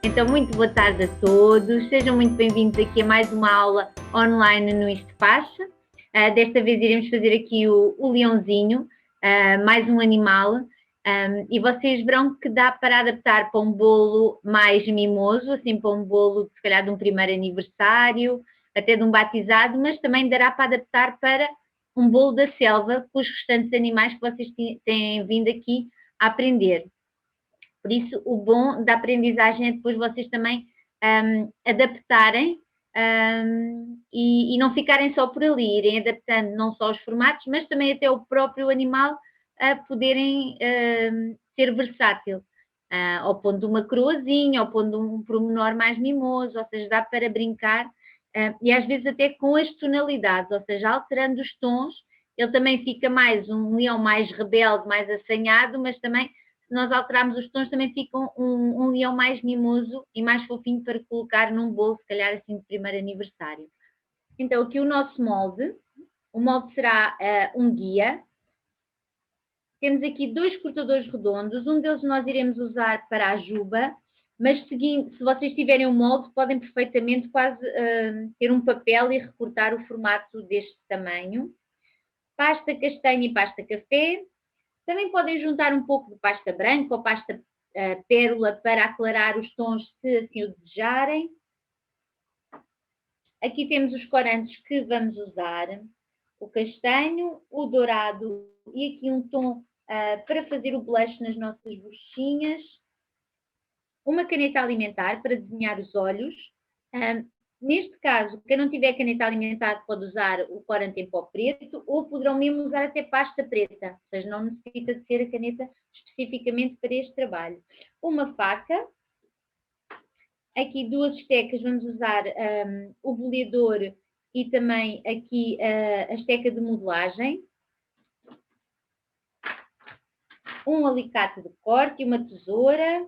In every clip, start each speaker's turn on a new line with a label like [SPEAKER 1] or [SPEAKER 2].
[SPEAKER 1] Então, muito boa tarde a todos, sejam muito bem-vindos aqui a mais uma aula online no Isto Faz. Desta vez iremos fazer aqui o leãozinho, mais um animal, e vocês verão que dá para adaptar para um bolo mais mimoso, assim para um bolo se calhar de um primeiro aniversário, até de um batizado, mas também dará para adaptar para um bolo da selva com os restantes animais que vocês têm vindo aqui a aprender. Por isso, o bom da aprendizagem é depois vocês também adaptarem e não ficarem só por ali, irem adaptando não só os formatos, mas também até o próprio animal a poderem ser versátil. Ao ponto de uma coroazinha, ao ponto de um pormenor mais mimoso, ou seja, dá para brincar e às vezes até com as tonalidades, ou seja, alterando os tons, ele também fica mais um leão mais rebelde, mais assanhado, mas também se nós alterarmos os tons, também fica um leão mais mimoso e mais fofinho para colocar num bolo, se calhar assim de primeiro aniversário. Então, aqui o nosso molde. O molde será um guia. Temos aqui 2 cortadores redondos. Um deles nós iremos usar para a juba, mas seguindo, se vocês tiverem um molde, podem perfeitamente quase ter um papel e recortar o formato deste tamanho. Pasta castanha e pasta café. Também podem juntar um pouco de pasta branca ou pasta pérola para aclarar os tons se assim o desejarem. Aqui temos os corantes que vamos usar. O castanho, o dourado e aqui um tom para fazer o blush nas nossas bochechinhas. Uma caneta alimentar para desenhar os olhos. Neste caso, quem não tiver caneta alimentar pode usar o corante em pó preto ou poderão mesmo usar até pasta preta, ou seja, não necessita de ser a caneta especificamente para este trabalho. Uma faca, aqui 2 estecas, vamos usar o boleador e também aqui a esteca de modelagem. Um alicate de corte e uma tesoura.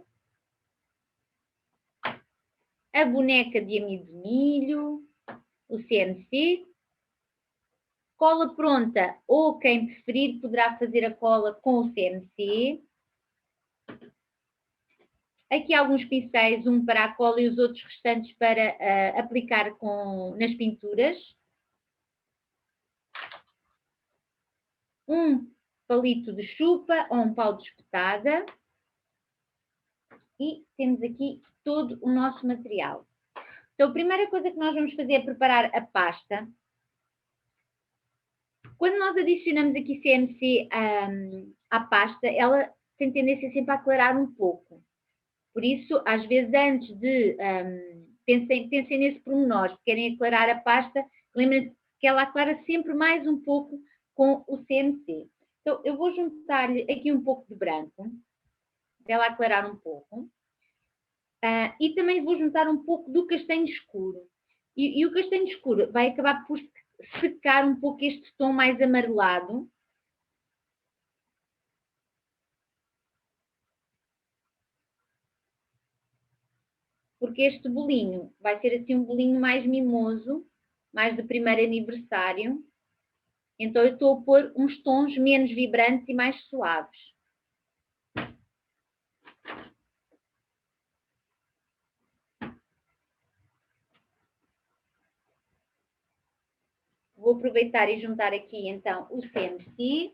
[SPEAKER 1] A boneca de amido de milho, o CNC, cola pronta ou quem preferir poderá fazer a cola com o CNC. Aqui alguns pincéis, um para a cola e os outros restantes para aplicar nas pinturas. Um palito de chupa ou um pau de espetada. E temos aqui todo o nosso material. Então, a primeira coisa que nós vamos fazer é preparar a pasta. Quando nós adicionamos aqui CNC à pasta, ela tem tendência sempre a aclarar um pouco. Por isso, às vezes, antes de... pensem nesse pormenor. Se querem aclarar a pasta, lembrem-se que ela aclara sempre mais um pouco com o CNC. Então, eu vou juntar-lhe aqui um pouco de branco, para ela aclarar um pouco. E também vou juntar um pouco do castanho escuro. E o castanho escuro vai acabar por secar um pouco este tom mais amarelado. Porque este bolinho vai ser assim um bolinho mais mimoso, mais de primeiro aniversário. Então eu estou a pôr uns tons menos vibrantes e mais suaves. Vou aproveitar e juntar aqui então o CNC.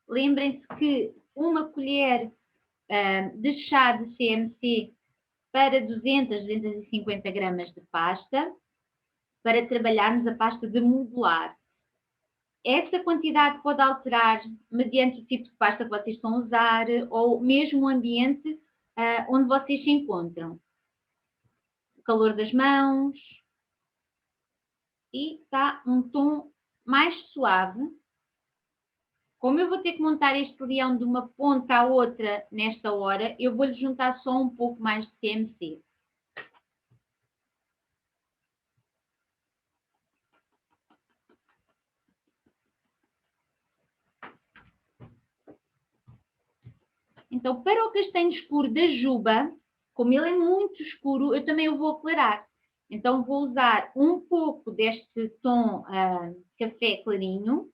[SPEAKER 1] Lembrem-se que uma colher de chá de CNC para 250 gramas de pasta, para trabalharmos a pasta de modelar. Essa quantidade pode alterar mediante o tipo de pasta que vocês estão a usar ou mesmo o ambiente onde vocês se encontram. O calor das mãos. E está um tom mais suave. Como eu vou ter que montar este leão de uma ponta à outra nesta hora, eu vou-lhe juntar só um pouco mais de CNC. Então, para o castanho escuro da juba, como ele é muito escuro, eu também o vou aclarar. Então, vou usar um pouco deste tom café clarinho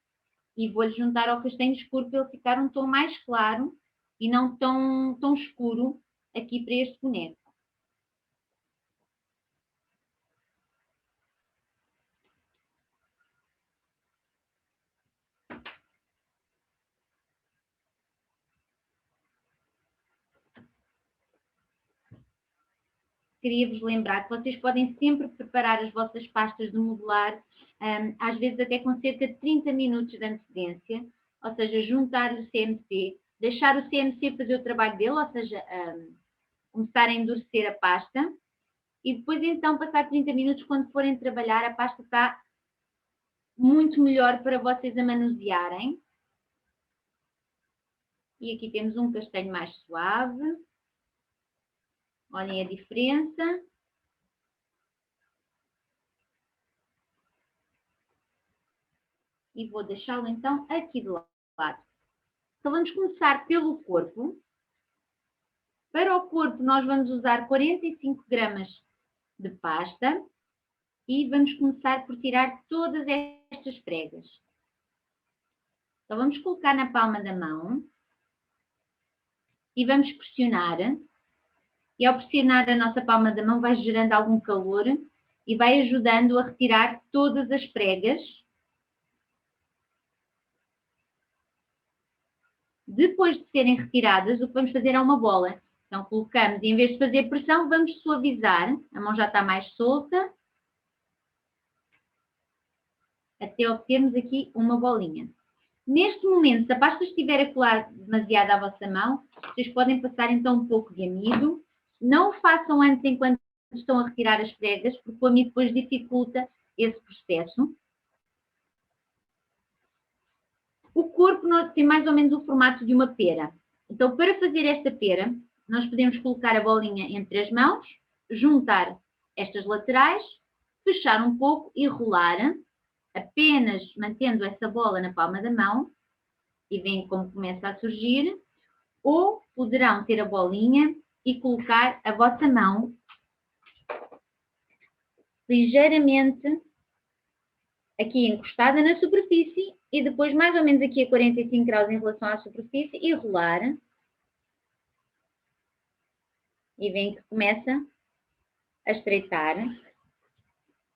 [SPEAKER 1] e vou-lhe juntar ao castanho escuro para ele ficar um tom mais claro e não tão escuro aqui para este boneco. Queria-vos lembrar que vocês podem sempre preparar as vossas pastas de modelar, às vezes até com cerca de 30 minutos de antecedência, ou seja, juntar o CMC, deixar o CMC fazer o trabalho dele, ou seja, começar a endurecer a pasta, e depois então passar 30 minutos, quando forem trabalhar, a pasta está muito melhor para vocês a manusearem. E aqui temos um castanho mais suave. Olhem a diferença. E vou deixá-lo então aqui do lado. Então vamos começar pelo corpo. Para o corpo nós vamos usar 45 gramas de pasta e vamos começar por tirar todas estas pregas. Então vamos colocar na palma da mão e vamos pressionar. E ao pressionar a nossa palma da mão vai gerando algum calor e vai ajudando a retirar todas as pregas. Depois de serem retiradas, o que vamos fazer é uma bola. Então colocamos, em vez de fazer pressão, vamos suavizar. A mão já está mais solta. Até obtermos aqui uma bolinha. Neste momento, se a pasta estiver a colar demasiado à vossa mão, vocês podem passar então um pouco de amido. Não o façam antes enquanto estão a retirar as pregas, porque o amido depois dificulta esse processo. O corpo tem mais ou menos o formato de uma pera. Então, para fazer esta pera, nós podemos colocar a bolinha entre as mãos, juntar estas laterais, fechar um pouco e rolar, apenas mantendo essa bola na palma da mão, e veem como começa a surgir, ou poderão ter a bolinha e colocar a vossa mão ligeiramente aqui encostada na superfície e depois mais ou menos aqui a 45 graus em relação à superfície e rolar. E veem que começa a estreitar.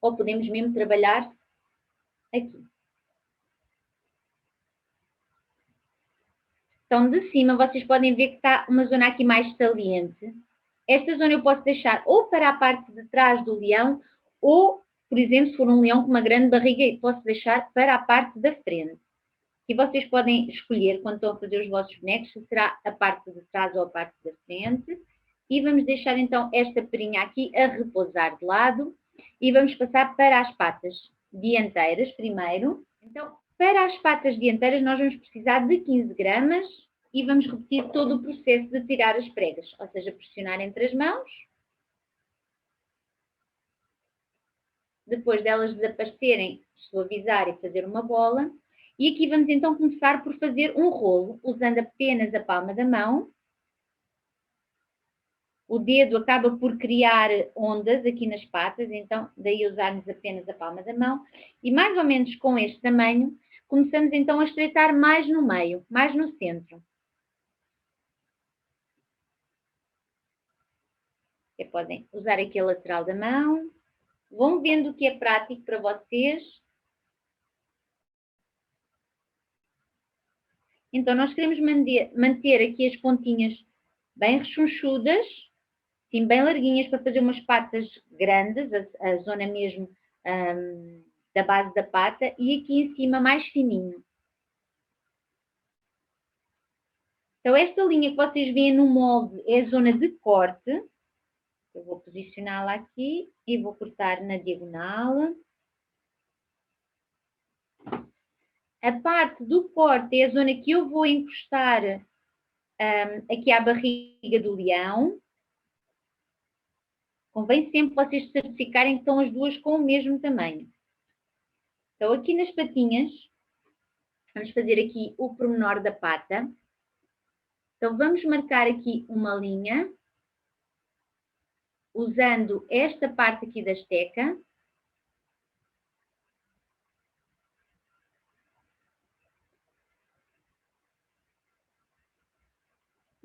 [SPEAKER 1] Ou podemos mesmo trabalhar aqui. Então, de cima, vocês podem ver que está uma zona aqui mais saliente. Esta zona eu posso deixar ou para a parte de trás do leão, ou, por exemplo, se for um leão com uma grande barriga, posso deixar para a parte da frente. E vocês podem escolher, quando estão a fazer os vossos bonecos, se será a parte de trás ou a parte da frente. E vamos deixar, então, esta perinha aqui a repousar de lado. E vamos passar para as patas dianteiras primeiro. Então, para as patas dianteiras, nós vamos precisar de 15 gramas e vamos repetir todo o processo de tirar as pregas, ou seja, pressionar entre as mãos. Depois delas desaparecerem, suavizar e fazer uma bola. E aqui vamos então começar por fazer um rolo, usando apenas a palma da mão. O dedo acaba por criar ondas aqui nas patas, então daí usarmos apenas a palma da mão. E mais ou menos com este tamanho, começamos então a estreitar mais no meio, mais no centro. E podem usar aqui a lateral da mão. Vão vendo o que é prático para vocês. Então, nós queremos manter aqui as pontinhas bem rechonchudas, assim, bem larguinhas, para fazer umas patas grandes, a zona mesmo da base da pata, e aqui em cima mais fininho. Então, esta linha que vocês veem no molde é a zona de corte. Eu vou posicioná-la aqui e vou cortar na diagonal. A parte do corte é a zona que eu vou encostar aqui à barriga do leão. Convém sempre vocês certificarem que estão as duas com o mesmo tamanho. Então, aqui nas patinhas, vamos fazer aqui o pormenor da pata. Então, vamos marcar aqui uma linha, usando esta parte aqui da esteca.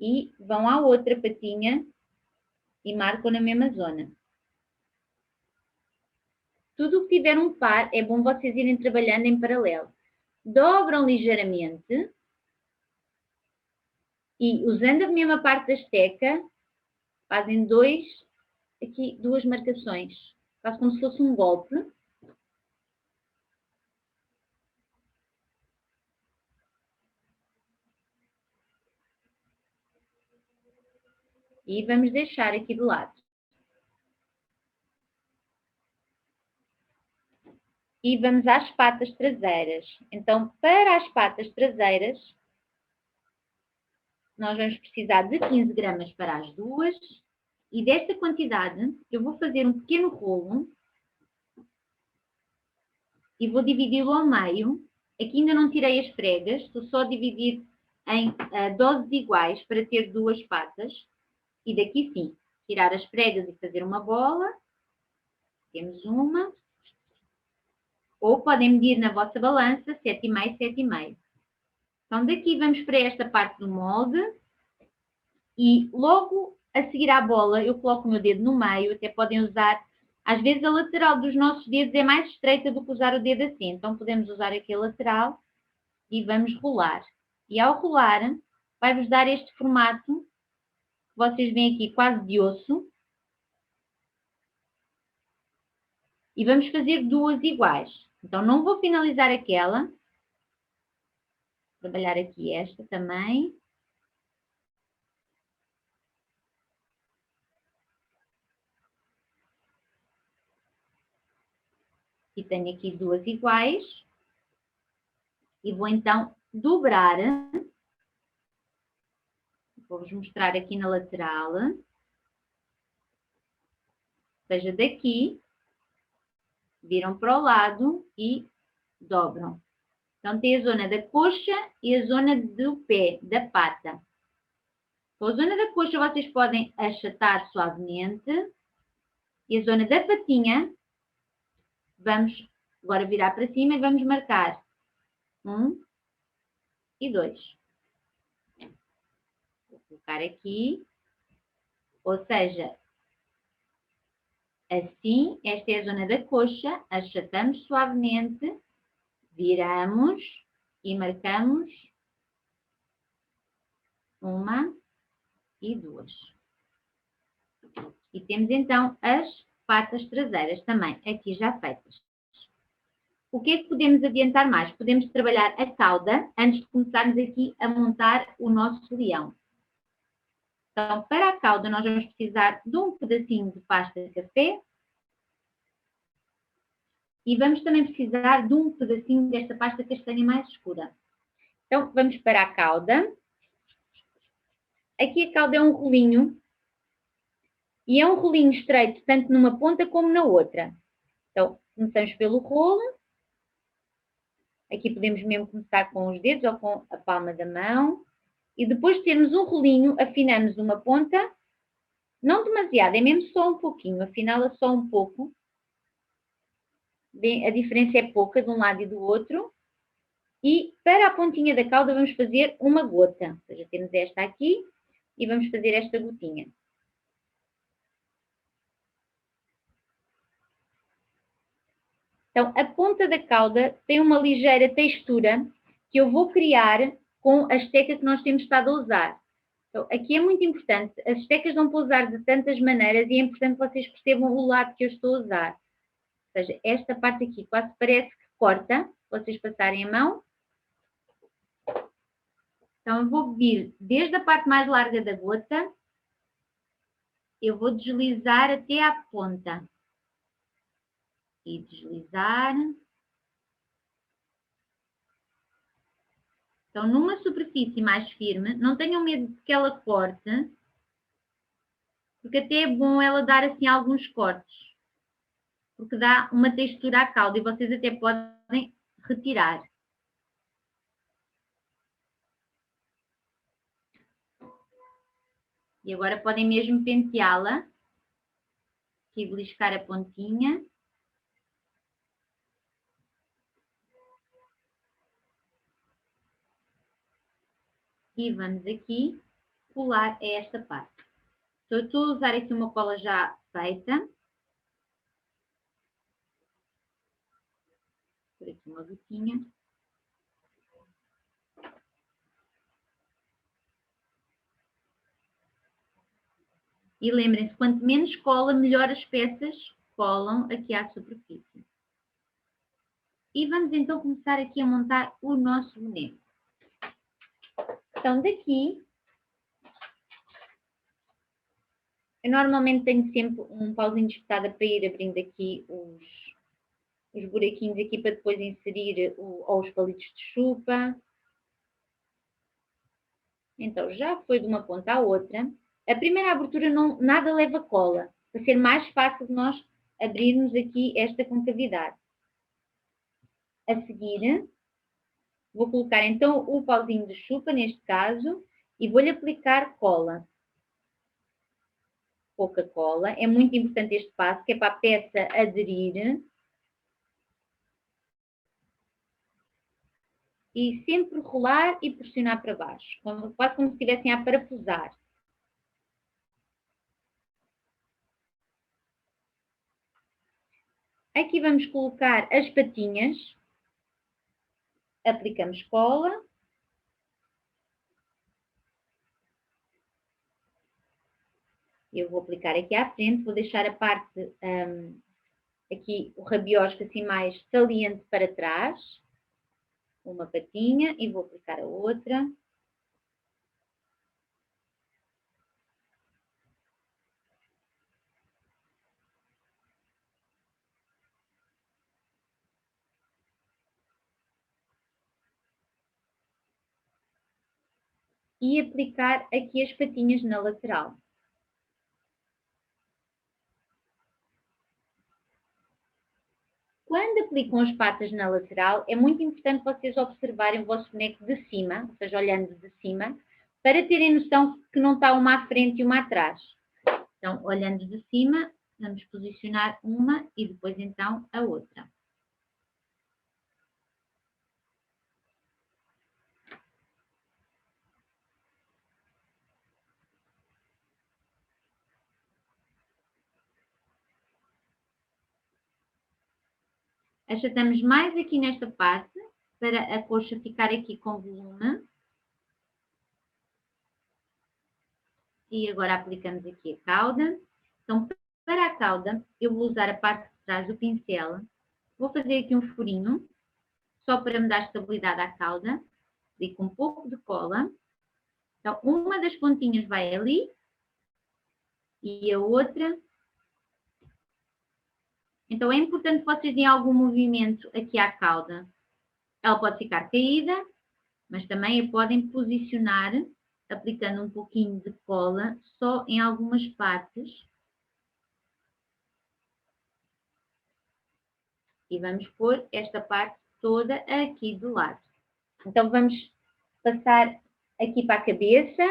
[SPEAKER 1] e vão à outra patinha e marcam na mesma zona. Tudo o que tiver um par, é bom vocês irem trabalhando em paralelo. Dobram ligeiramente e, usando a mesma parte da esteca, fazem duas marcações. Faz como se fosse um golpe. E vamos deixar aqui de lado. E vamos às patas traseiras. Então, para as patas traseiras, nós vamos precisar de 15 gramas para as duas. E desta quantidade, eu vou fazer um pequeno rolo e vou dividi-lo ao meio. Aqui ainda não tirei as pregas, estou só a dividir em doses iguais para ter duas patas. E daqui sim, tirar as pregas e fazer uma bola. Temos uma. Ou podem medir na vossa balança 7,5, 7,5. Então daqui vamos para esta parte do molde. E logo a seguir à bola eu coloco o meu dedo no meio. Até podem usar, às vezes a lateral dos nossos dedos é mais estreita do que usar o dedo assim. Então podemos usar aqui a lateral e vamos rolar. E ao rolar, vai-vos dar este formato que vocês veem aqui, quase de osso. E vamos fazer duas iguais. Então não vou finalizar aquela. Vou trabalhar aqui esta também. E tenho aqui duas iguais. E vou então dobrar. Vou-vos mostrar aqui na lateral. Ou seja, daqui, viram para o lado e dobram. Então tem a zona da coxa e a zona do pé, da pata. Então, a zona da coxa vocês podem achatar suavemente. E a zona da patinha, vamos agora virar para cima e vamos marcar 1 e 2. Vou colocar aqui. Ou seja, assim, esta é a zona da coxa, achatamos suavemente, viramos e marcamos 1 e 2. E temos então as patas traseiras também aqui já feitas. O que é que podemos adiantar mais? Podemos trabalhar a cauda antes de começarmos aqui a montar o nosso leão. Então, para a cauda, nós vamos precisar de um pedacinho de pasta de café e vamos também precisar de um pedacinho desta pasta castanha mais escura. Então, vamos para a cauda. Aqui a cauda é um rolinho e é um rolinho estreito tanto numa ponta como na outra. Então, começamos pelo rolo. Aqui podemos mesmo começar com os dedos ou com a palma da mão. E depois de termos um rolinho, afinamos uma ponta. Não demasiado, é mesmo só um pouquinho. Afinala só um pouco. Bem, a diferença é pouca de um lado e do outro. E para a pontinha da cauda vamos fazer uma gota. Ou seja, temos esta aqui e vamos fazer esta gotinha. Então, a ponta da cauda tem uma ligeira textura que eu vou criar com a esteca que nós temos estado a usar. Então, aqui é muito importante, as estecas vão pousar de tantas maneiras e é importante que vocês percebam o lado que eu estou a usar. Ou seja, esta parte aqui quase parece que corta, vocês passarem a mão. Então, eu vou vir desde a parte mais larga da gota, eu vou deslizar até à ponta. E deslizar. Então, numa superfície mais firme, não tenham medo de que ela corte, porque até é bom ela dar assim alguns cortes, porque dá uma textura à cauda e vocês até podem retirar. E agora podem mesmo penteá-la, aqui beliscar a pontinha. E vamos aqui colar a esta parte. Então, eu estou a usar aqui uma cola já feita. Por aqui uma gotinha. E lembrem-se, quanto menos cola, melhor as peças colam aqui à superfície. E vamos então começar aqui a montar o nosso boneco. Então, daqui, eu normalmente tenho sempre um pauzinho de espetada para ir abrindo aqui os buraquinhos aqui para depois inserir os palitos de chupa. Então, já foi de uma ponta à outra. A primeira abertura nada leva cola, para ser mais fácil de nós abrirmos aqui esta concavidade. A seguir, vou colocar então o pauzinho de chupa, neste caso, e vou-lhe aplicar cola. Pouca cola. É muito importante este passo, que é para a peça aderir. E sempre rolar e pressionar para baixo, quase como se estivessem a parafusar. Aqui vamos colocar as patinhas. Aplicamos cola. Eu vou aplicar aqui à frente, vou deixar a parte, aqui o rabiosco assim mais saliente para trás. Uma patinha e vou aplicar a outra. E aplicar aqui as patinhas na lateral. Quando aplicam as patas na lateral, é muito importante vocês observarem o vosso boneco de cima, ou seja, olhando de cima, para terem noção que não está uma à frente e uma atrás. Então, olhando de cima, vamos posicionar uma e depois então a outra. Achatamos mais aqui nesta parte, para a coxa ficar aqui com volume. E agora aplicamos aqui a cauda. Então, para a cauda, eu vou usar a parte de trás do pincel. Vou fazer aqui um furinho, só para me dar estabilidade à cauda. E com um pouco de cola. Então, uma das pontinhas vai ali. E a outra. Então, é importante que vocês deem algum movimento aqui à cauda. Ela pode ficar caída, mas também a podem posicionar, aplicando um pouquinho de cola, só em algumas partes. E vamos pôr esta parte toda aqui do lado. Então, vamos passar aqui para a cabeça.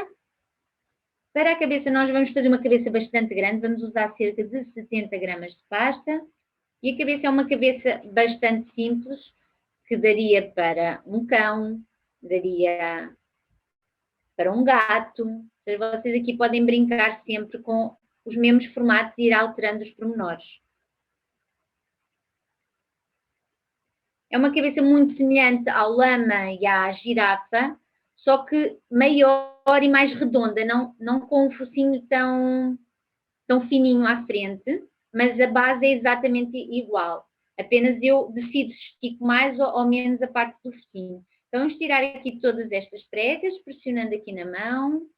[SPEAKER 1] Para a cabeça, nós vamos fazer uma cabeça bastante grande. Vamos usar cerca de 70 gramas de pasta. E a cabeça é uma cabeça bastante simples, que daria para um cão, daria para um gato. Vocês aqui podem brincar sempre com os mesmos formatos e ir alterando os pormenores. É uma cabeça muito semelhante ao lama e à girafa, só que maior e mais redonda, não com um focinho tão fininho à frente, mas a base é exatamente igual. Apenas eu decido se estico mais ou menos a parte do focinho. Então, vamos tirar aqui todas estas pregas, pressionando aqui na mão.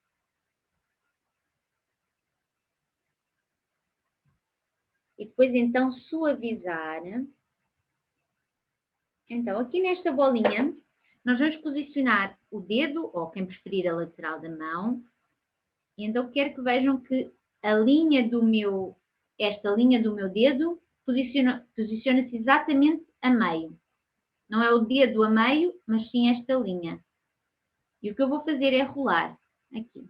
[SPEAKER 1] E depois, então, suavizar. Então, aqui nesta bolinha, nós vamos posicionar o dedo, ou quem preferir a lateral da mão. E então, quero que vejam que a linha do meu, esta linha do meu dedo posiciona-se exatamente a meio. Não é o dedo a meio, mas sim esta linha. E o que eu vou fazer é rolar aqui.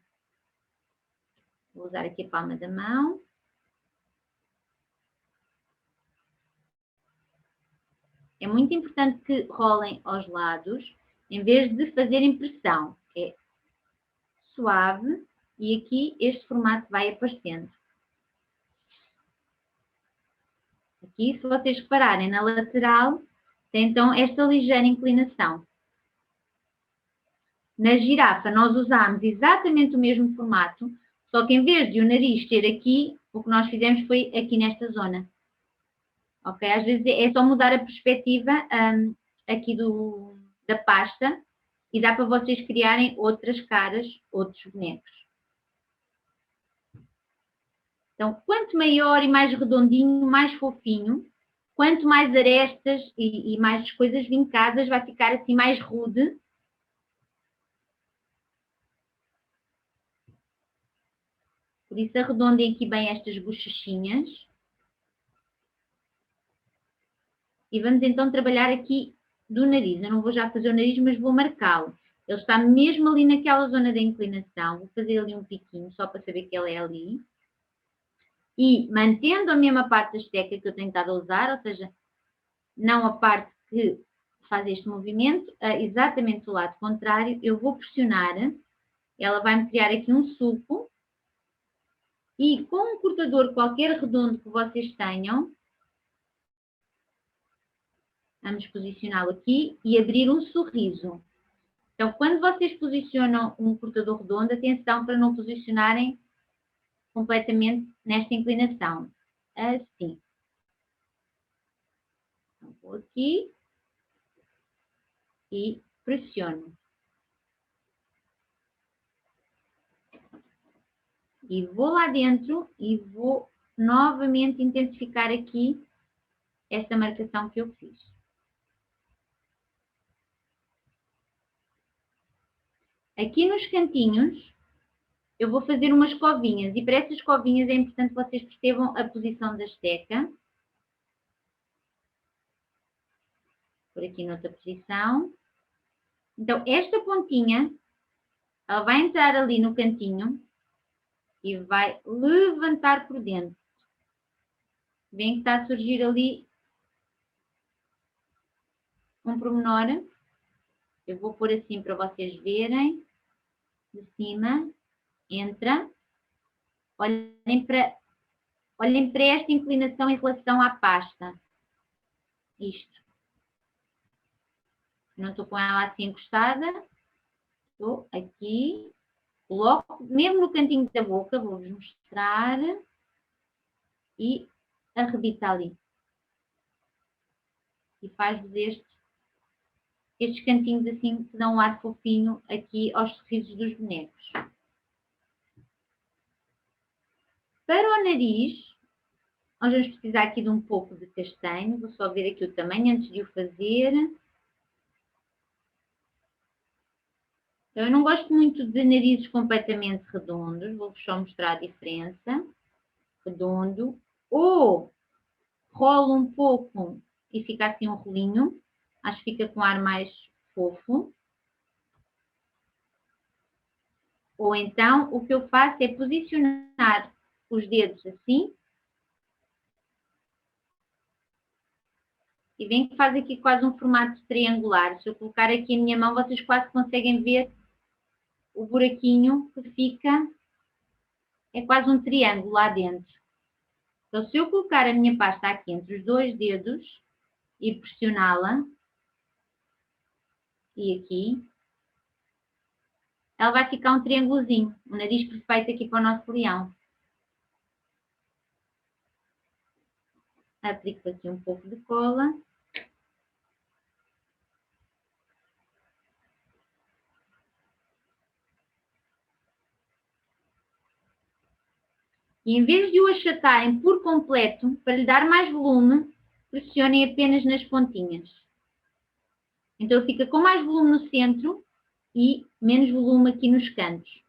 [SPEAKER 1] Vou usar aqui a palma da mão. É muito importante que rolem aos lados, em vez de fazerem pressão. É suave. E aqui este formato vai aparecendo. Aqui, se vocês repararem na lateral, tem então esta ligeira inclinação. Na girafa nós usámos exatamente o mesmo formato, só que em vez de o nariz ter aqui, o que nós fizemos foi aqui nesta zona. Ok? Às vezes é só mudar a perspectiva aqui da pasta e dá para vocês criarem outras caras, outros bonecos. Então, quanto maior e mais redondinho, mais fofinho, quanto mais arestas e mais coisas vincadas, vai ficar assim mais rude. Por isso arredondem aqui bem estas bochechinhas. E vamos então trabalhar aqui do nariz. Eu não vou já fazer o nariz, mas vou marcá-lo. Ele está mesmo ali naquela zona da inclinação. Vou fazer ali um piquinho, só para saber que ele é ali. E mantendo a mesma parte da esteca que eu tenho estado a usar, ou seja, não a parte que faz este movimento, exatamente do lado contrário, eu vou pressionar. Ela vai-me criar aqui um sulco. E com um cortador qualquer redondo que vocês tenham, vamos posicioná-lo aqui e abrir um sorriso. Então, quando vocês posicionam um cortador redondo, atenção para não posicionarem completamente nesta inclinação. Assim. Então, vou aqui e pressiono. E vou lá dentro e vou novamente intensificar aqui esta marcação que eu fiz. Aqui nos cantinhos, eu vou fazer umas covinhas. E para essas covinhas é importante que vocês percebam a posição da esteca. Por aqui noutra posição. Então, esta pontinha, ela vai entrar ali no cantinho e vai levantar por dentro. Vem que está a surgir ali um pormenor. Eu vou pôr assim para vocês verem. De cima, entra. Olhem para esta inclinação em relação à pasta. Isto. Não estou com ela assim encostada. Estou aqui. Coloco mesmo no cantinho da boca. Vou-vos mostrar. E arrebita ali. E faz-vos estes cantinhos assim que dão um ar fofinho aqui aos sorrisos dos bonecos. Para o nariz, nós vamos precisar aqui de um pouco de castanho. Vou só ver aqui o tamanho antes de o fazer. Então, eu não gosto muito de narizes completamente redondos. Vou-vos só mostrar a diferença. Redondo. Ou rolo um pouco e fica assim um rolinho. Acho que fica com um ar mais fofo. Ou então, o que eu faço é posicionar os dedos assim. E vem que faz aqui quase um formato triangular. Se eu colocar aqui a minha mão, vocês quase conseguem ver o buraquinho que fica. É quase um triângulo lá dentro. Então, se eu colocar a minha pasta aqui entre os dois dedos e pressioná-la, e aqui, ela vai ficar um triângulozinho. Um nariz perfeito aqui para o nosso leão. Aplico aqui um pouco de cola. E em vez de o achatarem por completo, para lhe dar mais volume, pressionem apenas nas pontinhas. Então fica com mais volume no centro e menos volume aqui nos cantos.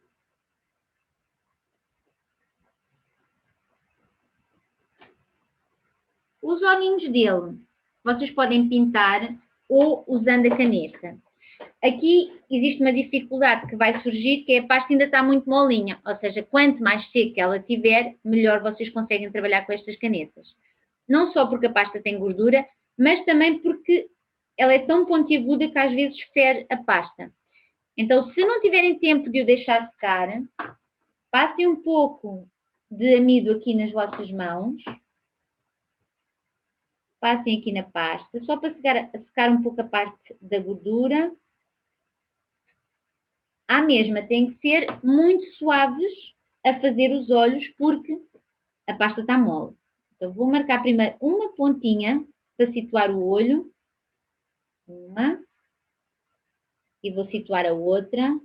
[SPEAKER 1] Os olhinhos dele, vocês podem pintar ou usando a caneta. Aqui existe uma dificuldade que vai surgir, que é a pasta ainda está muito molinha. Ou seja, quanto mais seca ela tiver, melhor vocês conseguem trabalhar com estas canetas. Não só porque a pasta tem gordura, mas também porque ela é tão pontiaguda que às vezes fere a pasta. Então, se não tiverem tempo de o deixar secar, Passem um pouco de amido aqui nas vossas mãos. Passem aqui na pasta, só para secar um pouco a parte da gordura. À mesma, têm que ser muito suaves a fazer os olhos, porque a pasta está mole. Então, vou marcar primeiro uma pontinha para situar o olho. Uma. E vou situar a outra.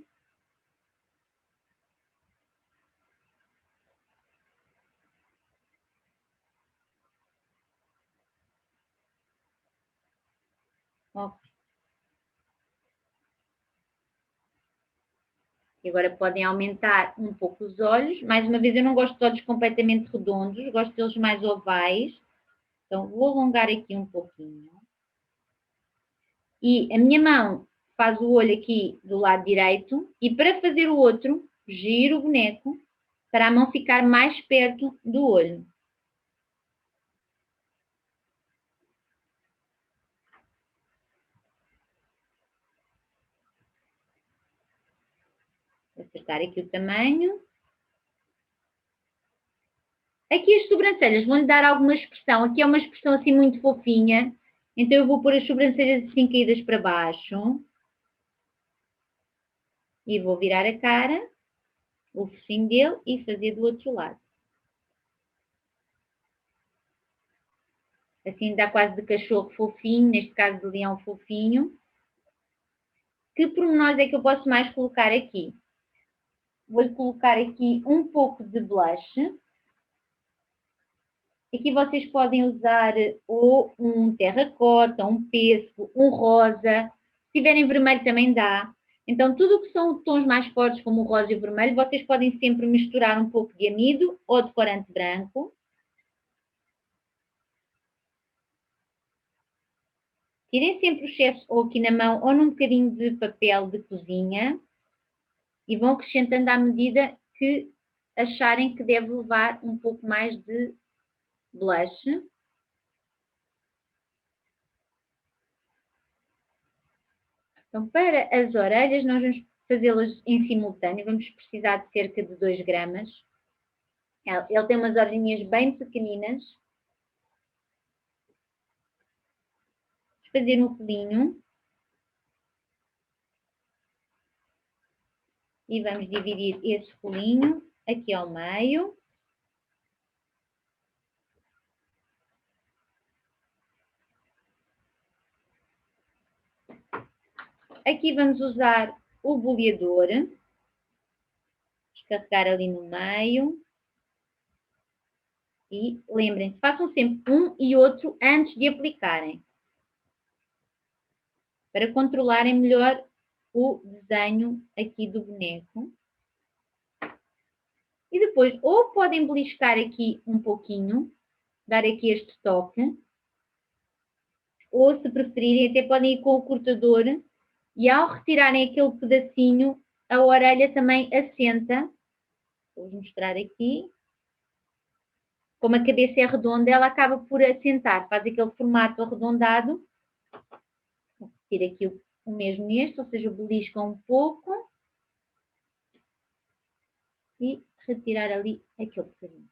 [SPEAKER 1] Ok. E agora podem aumentar um pouco os olhos. Mais uma vez, eu não gosto de olhos completamente redondos, gosto deles mais ovais. Então, vou alongar aqui um pouquinho. E a minha mão faz o olho aqui do lado direito. E para fazer o outro, giro o boneco para a mão ficar mais perto do olho. Vou acertar aqui o tamanho. Aqui as sobrancelhas vão-lhe dar alguma expressão. Aqui é uma expressão assim muito fofinha. Então eu vou pôr as sobrancelhas assim caídas para baixo. E vou virar a cara, o focinho dele e fazer do outro lado. Assim dá quase de cachorro fofinho, neste caso de leão fofinho. Que pormenores é que eu posso mais colocar aqui? Vou-lhe colocar aqui um pouco de blush. Aqui vocês podem usar ou um terracota, um pêssego, um rosa. Se tiverem vermelho também dá. Então, tudo o que são tons mais fortes, como o rosa e o vermelho, vocês podem sempre misturar um pouco de amido ou de corante branco. Tirem sempre o excesso ou aqui na mão ou num bocadinho de papel de cozinha e vão acrescentando à medida que acharem que deve levar um pouco mais de blush. Então, para as orelhas, nós vamos fazê-las em simultâneo. Vamos precisar de cerca de 2 gramas. Ele tem umas orelhinhas bem pequeninas. Vamos fazer um rolinho. E vamos dividir esse rolinho aqui ao meio. Aqui vamos usar o boleador. Descarregar ali no meio. E lembrem-se, façam sempre um e outro antes de aplicarem. Para controlarem melhor o desenho aqui do boneco. E depois, ou podem beliscar aqui um pouquinho, dar aqui este toque. Ou, se preferirem, até podem ir com o cortador. E ao retirarem aquele pedacinho, a orelha também assenta. Vou mostrar aqui. Como a cabeça é redonda, ela acaba por assentar. Faz aquele formato arredondado. Vou repetir aqui o mesmo neste, ou seja, beliscam um pouco. E retirar ali aquele bocadinho.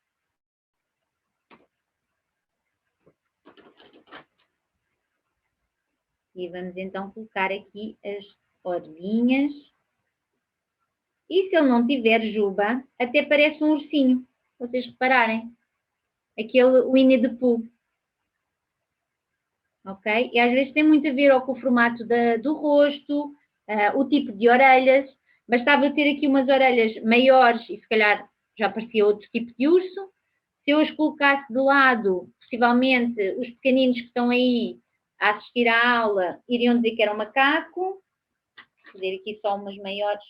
[SPEAKER 1] E vamos então colocar aqui as orelhinhas. E se ele não tiver juba, até parece um ursinho. Se vocês repararem. Aquele Winnie the Pooh. Ok? E às vezes tem muito a ver com o formato do rosto, o tipo de orelhas. Bastava eu ter aqui umas orelhas maiores e se calhar já parecia outro tipo de urso. Se eu as colocasse de lado, possivelmente os pequeninos que estão aí a assistir à aula iriam dizer que era um macaco. Vou fazer aqui só umas maiores.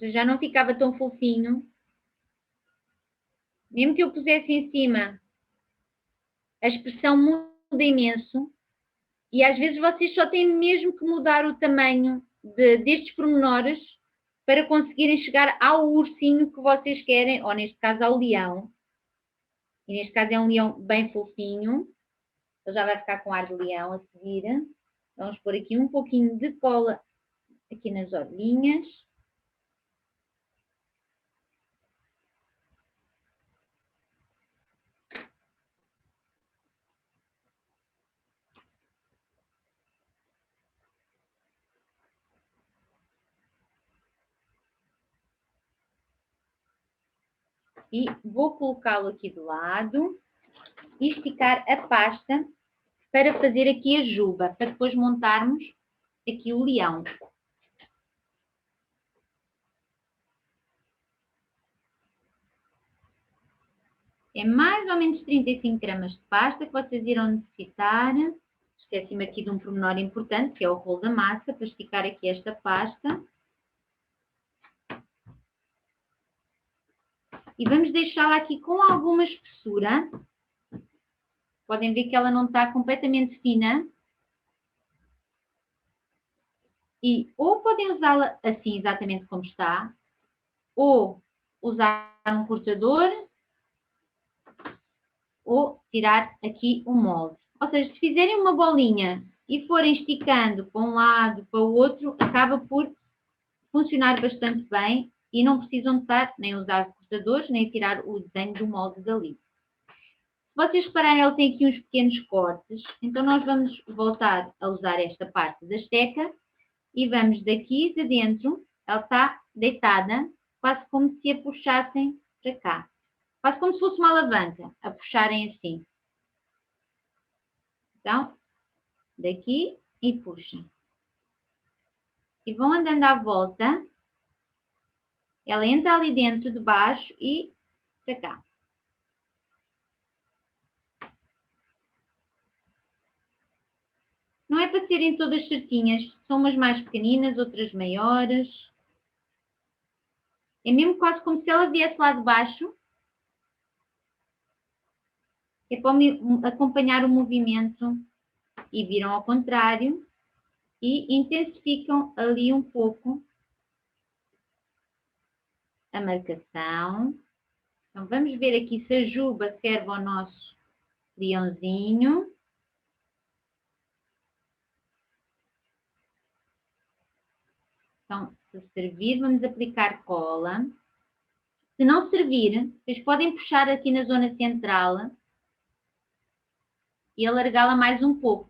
[SPEAKER 1] Já não ficava tão fofinho. Mesmo que eu pusesse em cima, a expressão muda imenso e às vezes vocês só têm mesmo que mudar o tamanho destes pormenores para conseguirem chegar ao ursinho que vocês querem, ou neste caso ao leão. E neste caso é um leão bem fofinho. Ele já vai ficar com ar de leão a seguir. Vamos pôr aqui um pouquinho de cola aqui nas orelhinhas. E vou colocá-lo aqui do lado e esticar a pasta para fazer aqui a juba, para depois montarmos aqui o leão. É mais ou menos 35 gramas de pasta que vocês irão necessitar. Esqueci-me aqui de um pormenor importante, que é o rolo da massa, para esticar aqui esta pasta. E vamos deixá-la aqui com alguma espessura. Podem ver que ela não está completamente fina. E ou podem usá-la assim, exatamente como está, ou usar um cortador, ou tirar aqui o molde. Ou seja, se fizerem uma bolinha e forem esticando para um lado, para o outro, acaba por funcionar bastante bem e não precisam de estar nem usar cortadores, nem tirar o desenho do molde dali. Se vocês repararem, ele tem aqui uns pequenos cortes, então nós vamos voltar a usar esta parte da esteca e vamos daqui de dentro, ela está deitada, quase como se a puxassem para cá. Quase como se fosse uma alavanca, a puxarem assim. Então, daqui e puxem. E vão andando à volta. Ela entra ali dentro, de baixo e para cá. Não é para serem todas certinhas. São umas mais pequeninas, outras maiores. É mesmo quase como se ela viesse lá de baixo. É para acompanhar o movimento e viram ao contrário e intensificam ali um pouco a marcação. Então vamos ver aqui se a juba serve ao nosso leãozinho. Então, se servir, vamos aplicar cola. Se não servir, vocês podem puxar aqui na zona central e alargá-la mais um pouco.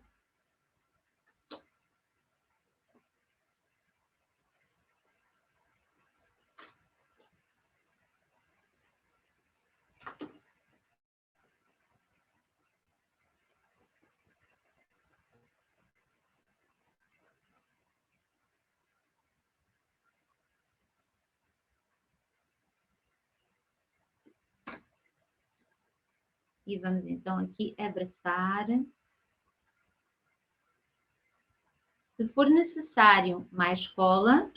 [SPEAKER 1] E vamos então aqui abraçar. Se for necessário mais cola,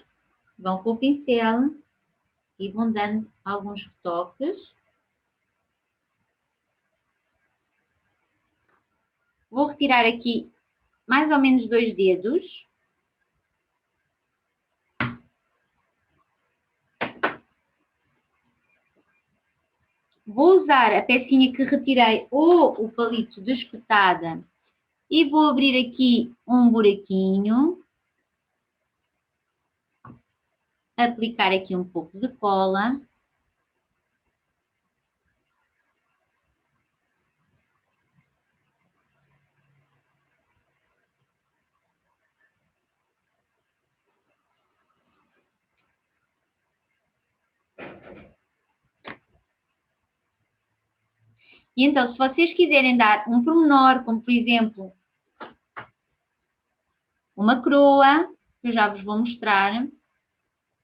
[SPEAKER 1] vão com o pincel e vão dando alguns retoques. Vou retirar aqui mais ou menos 2 dedos. Vou usar a pecinha que retirei ou o palito de espetada e vou abrir aqui um buraquinho. Aplicar aqui um pouco de cola. E então, se vocês quiserem dar um pormenor, como por exemplo, uma coroa, que eu já vos vou mostrar,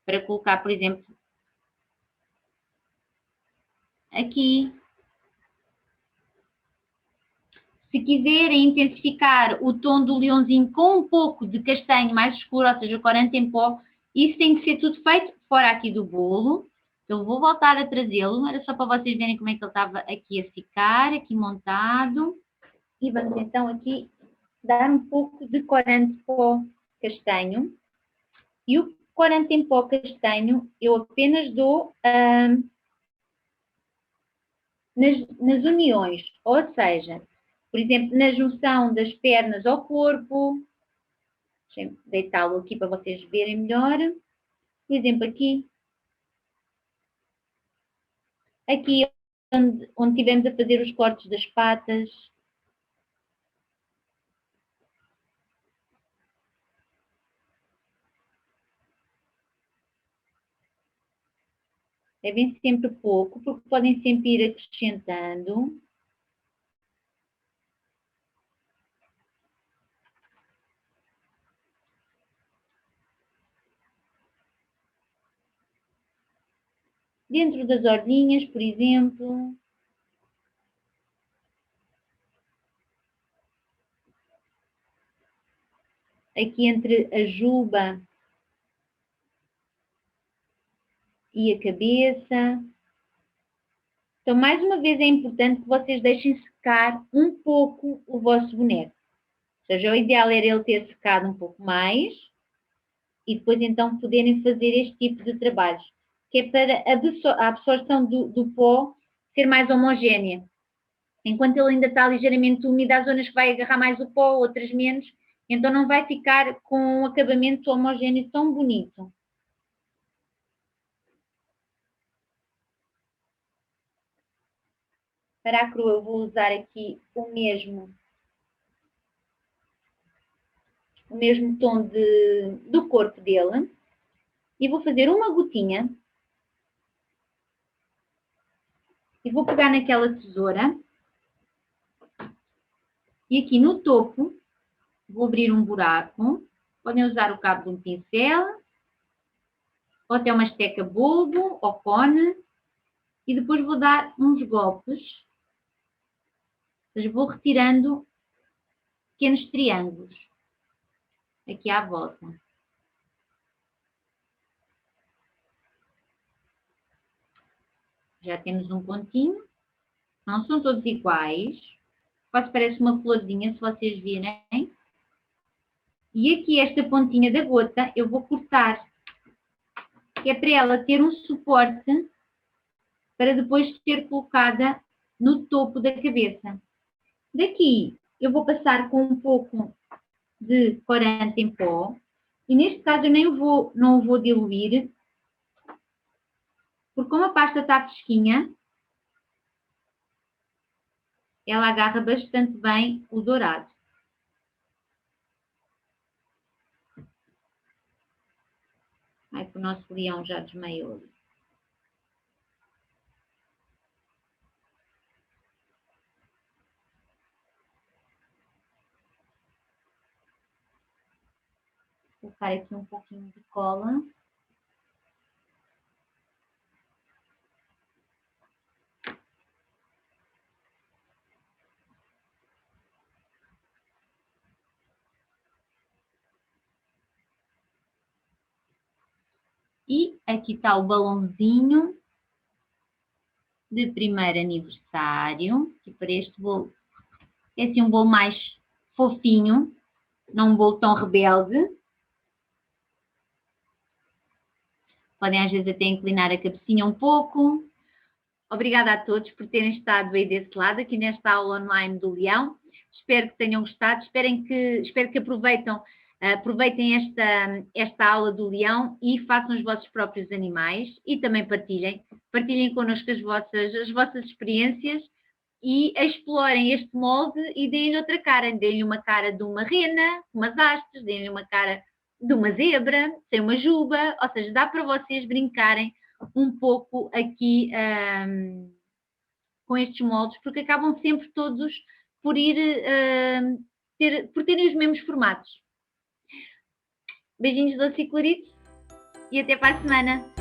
[SPEAKER 1] para colocar, por exemplo, aqui. Se quiserem intensificar o tom do leãozinho com um pouco de castanho mais escuro, ou seja, corante em pó, isso tem que ser tudo feito fora aqui do bolo. Eu vou voltar a trazê-lo, era só para vocês verem como é que ele estava aqui a ficar, aqui montado. E vamos então aqui dar um pouco de corante pó castanho. E o corante em pó castanho eu apenas dou nas uniões, ou seja, por exemplo, na junção das pernas ao corpo. Deixa-me deitá-lo aqui para vocês verem melhor. Por exemplo, aqui. Aqui onde estivemos a fazer os cortes das patas. Devem sempre pouco, porque podem sempre ir acrescentando. Dentro das orelhinhas, por exemplo. Aqui entre a juba e a cabeça. Então, mais uma vez, é importante que vocês deixem secar um pouco o vosso boneco. Ou seja, o ideal era ele ter secado um pouco mais e depois então poderem fazer este tipo de trabalhos, que é para a absorção do pó ser mais homogénea. Enquanto ele ainda está ligeiramente úmido, há zonas que vai agarrar mais o pó, outras menos, então não vai ficar com um acabamento homogéneo tão bonito. Para a crua eu vou usar aqui o mesmo tom do corpo dele e vou fazer uma gotinha e vou pegar naquela tesoura e aqui no topo vou abrir um buraco. Podem usar o cabo de um pincel ou até uma esteca bulbo ou cone e depois vou dar uns golpes. Ou seja, vou retirando pequenos triângulos aqui à volta. Já temos um pontinho. Não são todos iguais. Quase parece uma florzinha, se vocês virem. E aqui esta pontinha da gota eu vou cortar. Que é para ela ter um suporte para depois ser colocada no topo da cabeça. Daqui eu vou passar com um pouco de corante em pó. E neste caso eu não o vou diluir. Porque como a pasta está fresquinha, ela agarra bastante bem o dourado. Ai, que o nosso leão já desmaiou. Vou colocar aqui um pouquinho de cola. E aqui está o balãozinho de primeiro aniversário, que para este bolo é assim um bolo mais fofinho, não um bolo tão rebelde. Podem às vezes até inclinar a cabecinha um pouco. Obrigada a todos por terem estado aí desse lado, aqui nesta aula online do Leão. Espero que tenham gostado, espero que aproveitem esta aula do Leão e façam os vossos próprios animais e também partilhem connosco as vossas experiências e explorem este molde e deem-lhe outra cara, deem-lhe uma cara de uma rena, umas hastes, deem-lhe uma cara de uma zebra, sem uma juba, ou seja, dá para vocês brincarem um pouco aqui com estes moldes, porque acabam sempre todos por terem os mesmos formatos. Beijinhos doce e coloridos e até para a semana!